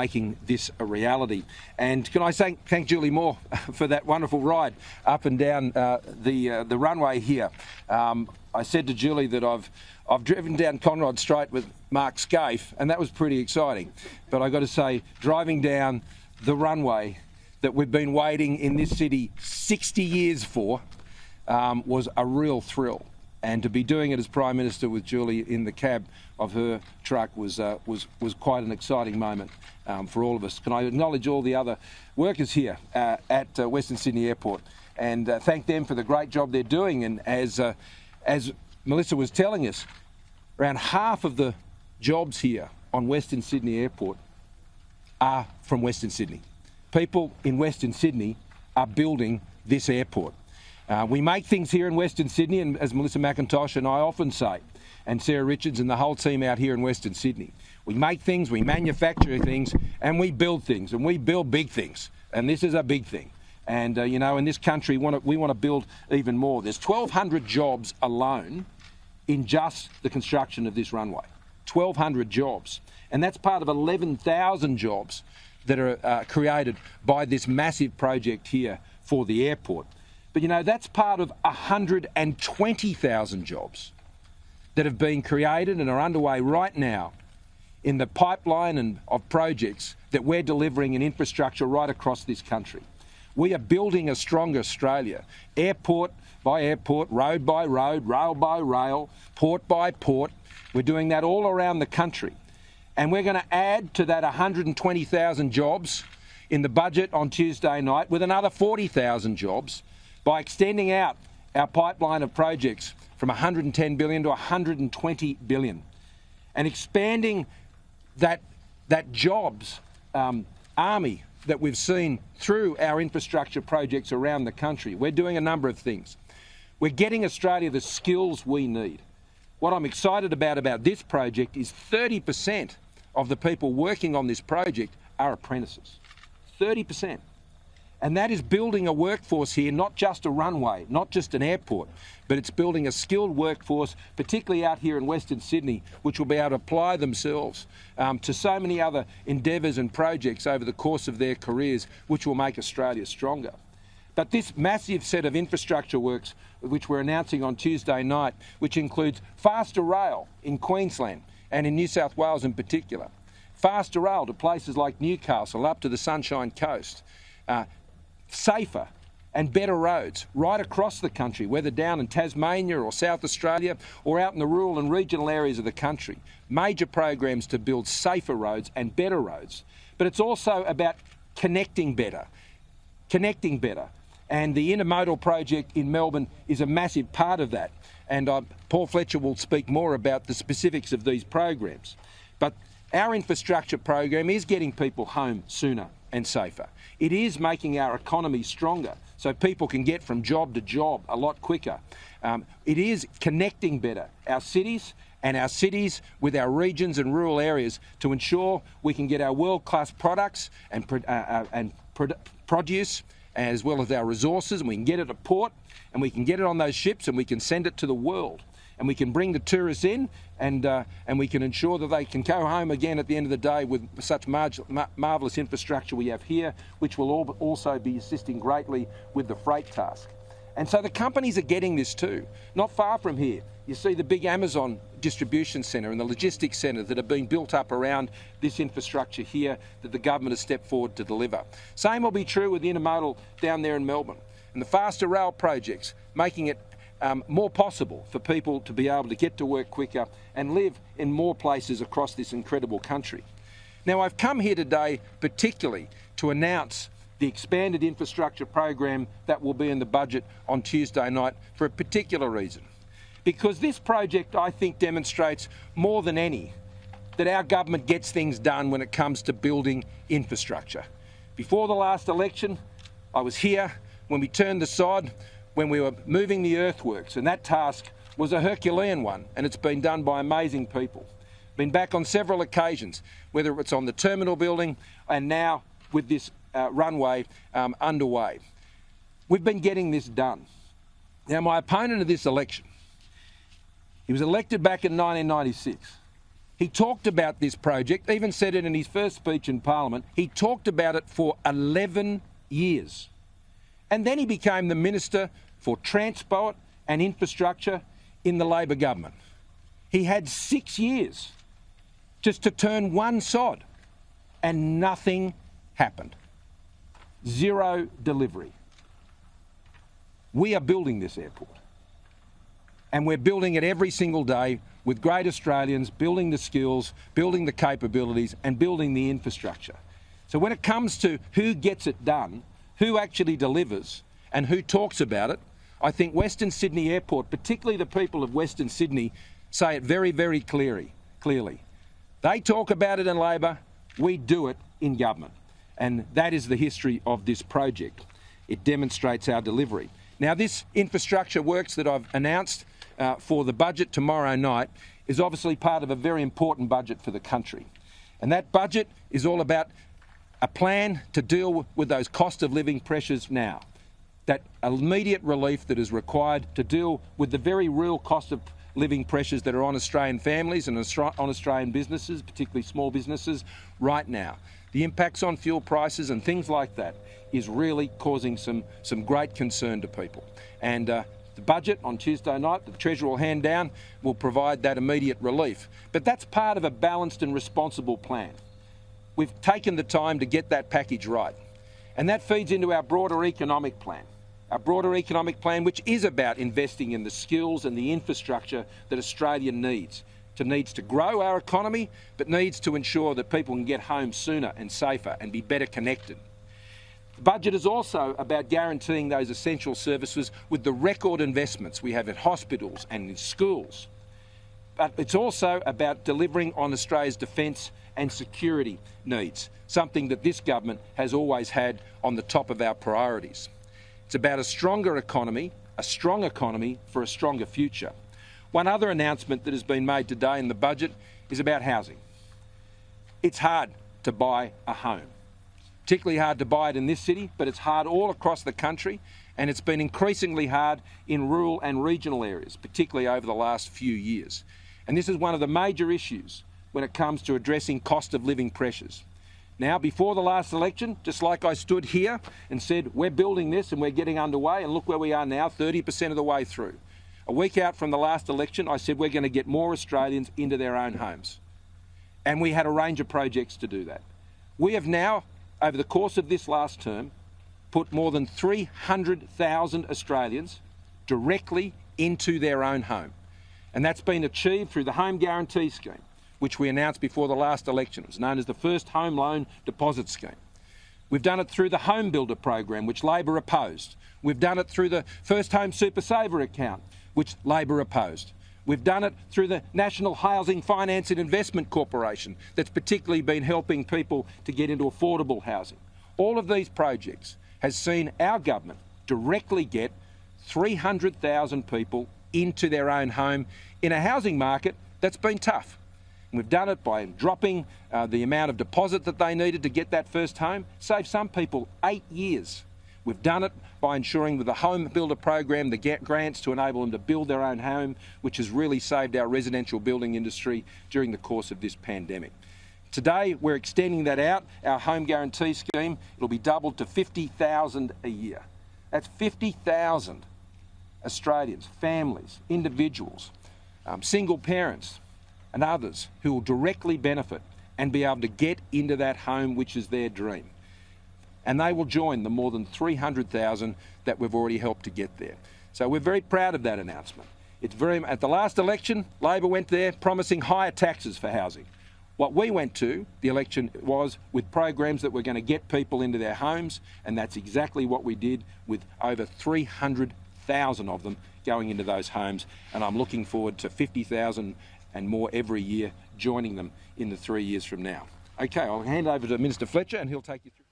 making this a reality. And can I thank Julie Moore for that wonderful ride up and down the runway here. I said to Julie that I've driven down Conrod Straight with Mark Scaife, and that was pretty exciting. But I got to say, driving down the runway that we've been waiting in this city 60 years for was a real thrill. And to be doing it as Prime Minister with Julie in the cab of her truck was quite an exciting moment for all of us. Can I acknowledge all the other workers here at Western Sydney Airport and thank them for the great job they're doing. And as Melissa was telling us, around half of the jobs here on Western Sydney Airport are from Western Sydney. People in Western Sydney are building this airport. We make things here in Western Sydney, and as Melissa McIntosh and I often say, and Sarah Richards and the whole team out here in Western Sydney, we make things, we manufacture things, and we build things, and we build big things. And this is a big thing. And, you know, in this country, we want to build even more. There's 1,200 jobs alone in just the construction of this runway. 1,200 jobs. And that's part of 11,000 jobs that are created by this massive project here for the airport. But, you know, that's part of 120,000 jobs that have been created and are underway right now in the pipeline of projects that we're delivering in infrastructure right across this country. We are building a stronger Australia, airport by airport, road by road, rail by rail, port by port. We're doing that all around the country. And we're going to add to that 120,000 jobs in the budget on Tuesday night with another 40,000 jobs by extending out our pipeline of projects from 110 billion to 120 billion and expanding that jobs army that we've seen through our infrastructure projects around the country. We're doing a number of things. We're getting Australia the skills we need. What I'm excited about this project is 30% of the people working on this project are apprentices. 30%. And that is building a workforce here, not just a runway, not just an airport, but it's building a skilled workforce, particularly out here in Western Sydney, which will be able to apply themselves to so many other endeavours and projects over the course of their careers, which will make Australia stronger. But this massive set of infrastructure works, which we're announcing on Tuesday night, which includes faster rail in Queensland and in New South Wales in particular, faster rail to places like Newcastle up to the Sunshine Coast, safer and better roads right across the country, whether down in Tasmania or South Australia or out in the rural and regional areas of the country. Major programs to build safer roads and better roads. But it's also about connecting better. And the intermodal project in Melbourne is a massive part of that. And Paul Fletcher will speak more about the specifics of these programs. But our infrastructure program is getting people home sooner and safer. It is making our economy stronger so people can get from job to job a lot quicker. It is connecting better our cities with our regions and rural areas to ensure we can get our world-class products and produce as well as our resources, and we can get it at port and we can get it on those ships and we can send it to the world. And we can bring the tourists in and we can ensure that they can go home again at the end of the day with such marvellous infrastructure we have here, which will also be assisting greatly with the freight task. And so the companies are getting this too. Not far from here, you see the big Amazon distribution centre and the logistics centre that are being built up around this infrastructure here that the government has stepped forward to deliver. Same will be true with the intermodal down there in Melbourne. And the faster rail projects, making it more possible for people to be able to get to work quicker and live in more places across this incredible country. Now, I've come here today particularly to announce the expanded infrastructure program that will be in the budget on Tuesday night for a particular reason. Because this project, I think, demonstrates more than any that our government gets things done when it comes to building infrastructure. Before the last election, I was here when we turned the sod, when we were moving the earthworks, and that task was a Herculean one, and it's been done by amazing people. Been back on several occasions, whether it's on the terminal building and now with this runway underway. We've been getting this done. Now, my opponent of this election, he was elected back in 1996. He talked about this project, even said it in his first speech in Parliament. He talked about it for 11 years. And then he became the Minister for Transport and Infrastructure in the Labor government. He had 6 years just to turn one sod, and nothing happened. Zero delivery. We are building this airport, and we're building it every single day with great Australians, building the skills, building the capabilities, and building the infrastructure. So when it comes to who gets it done, who actually delivers, and who talks about it, I think Western Sydney Airport, particularly the people of Western Sydney, say it very, very clearly. They talk about it in Labor, we do it in government. And that is the history of this project. It demonstrates our delivery. Now, this infrastructure works that I've announced for the budget tomorrow night is obviously part of a very important budget for the country. And that budget is all about a plan to deal with those cost of living pressures now. That immediate relief that is required to deal with the very real cost of living pressures that are on Australian families and on Australian businesses, particularly small businesses, right now. The impacts on fuel prices and things like that is really causing some great concern to people. And the budget on Tuesday night, the Treasurer will hand down, will provide that immediate relief. But that's part of a balanced and responsible plan. We've taken the time to get that package right. And that feeds into our broader economic plan. Our broader economic plan, which is about investing in the skills and the infrastructure that Australia needs to grow our economy, but needs to ensure that people can get home sooner and safer and be better connected. The budget is also about guaranteeing those essential services with the record investments we have in hospitals and in schools. But it's also about delivering on Australia's defence and security needs, something that this government has always had on the top of our priorities. It's about a stronger economy, a strong economy for a stronger future. One other announcement that has been made today in the budget is about housing. It's hard to buy a home. Particularly hard to buy it in this city, but it's hard all across the country, and it's been increasingly hard in rural and regional areas, particularly over the last few years. And this is one of the major issues when it comes to addressing cost of living pressures. Now, before the last election, just like I stood here and said, we're building this and we're getting underway, and look where we are now, 30% of the way through. A week out from the last election, I said we're going to get more Australians into their own homes. And we had a range of projects to do that. We have now, over the course of this last term, put more than 300,000 Australians directly into their own home. And that's been achieved through the Home Guarantee Scheme, which we announced before the last election. It was known as the First Home Loan Deposit Scheme. We've done it through the Home Builder program, which Labor opposed. We've done it through the First Home Super Saver account, which Labor opposed. We've done it through the National Housing Finance and Investment Corporation, that's particularly been helping people to get into affordable housing. All of these projects has seen our government directly get 300,000 people into their own home in a housing market that's been tough. And we've done it by dropping the amount of deposit that they needed to get that first home, saved some people 8 years. We've done it by ensuring with the Home Builder program, the grants to enable them to build their own home, which has really saved our residential building industry during the course of this pandemic. Today, we're extending that out, our Home Guarantee Scheme. It'll be doubled to 50,000 a year. That's 50,000 Australians, families, individuals, single parents and others who will directly benefit and be able to get into that home which is their dream. And they will join the more than 300,000 that we've already helped to get there. So we're very proud of that announcement. At the last election, Labor went there promising higher taxes for housing. What we went to, the election, was with programs that were going to get people into their homes, and that's exactly what we did with over 300,000 of them going into those homes. And I'm looking forward to 50,000 and more every year joining them in the 3 years from now. Okay, I'll hand over to Minister Fletcher and he'll take you through.